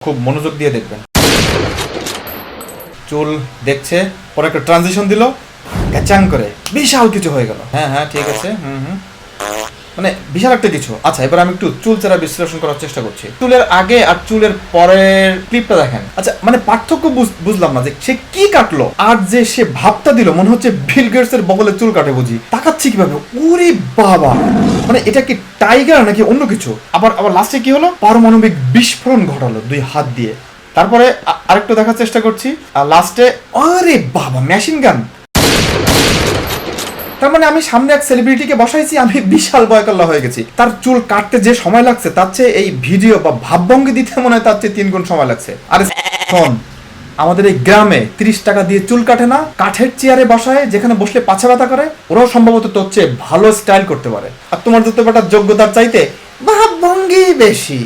খুব মনোযোগ দিয়ে দেখবেন। চুল দেখছে, পরে একটা ট্রানজিশন দিল, গ্যাচাং করে বিশাল কিছু হয়ে গেল। হ্যাঁ হ্যাঁ ঠিক আছে, মানে বিশাল একটা কিছু। আচ্ছা, এবার আমি একটু চুল চেরা বিশ্লেষণ করার চেষ্টা করছি। চুলের আগে আর চুলের পরের ক্লিপটা দেখেন। আচ্ছা, মানে পার্থক্য বুঝলাম না যে সে কি কাটলো আর যে সে ভাবটা দিল মনে হচ্ছে বিল গেটস এর বগলে চুল কাটে বুঝি। তাকাচ্ছি কিভাবে, ওরে বাবা, মানে এটা কি টাইগার নাকি অন্য কিছু? আবার লাস্টে কি হলো, পারমাণবিক বিস্ফোরণ ঘটালো 2 হাত দিয়ে। তারপরে আরেকটু দেখার চেষ্টা করছি, আর লাস্টে আরে বাবা, মেশিন গান। তার মানে আমি সামনে এক সেলিব্রিটিকে বসাইছি, আমি বিশাল বয়কল্লা হয়ে গেছি। তার চুল কাটতে যে সময় লাগছে তার চেয়ে এই ভিডিও বা ভাবভঙ্গি দিতে মনে হয় তার চেয়ে 3 গুণ সময় লাগছে। আরে শোন, আমাদের এই গ্রামে 30 টাকা দিয়ে চুল কাটে না, কাঠের চেয়ারে বসায়, যেখানে বসলে পাছা ব্যথা করে। ওরাও সম্ভবত তোর চেয়ে ভালো স্টাইল করতে পারে, আর তোমার যত বেটার যোগ্যতার চাইতে ভাবভঙ্গি বেশি।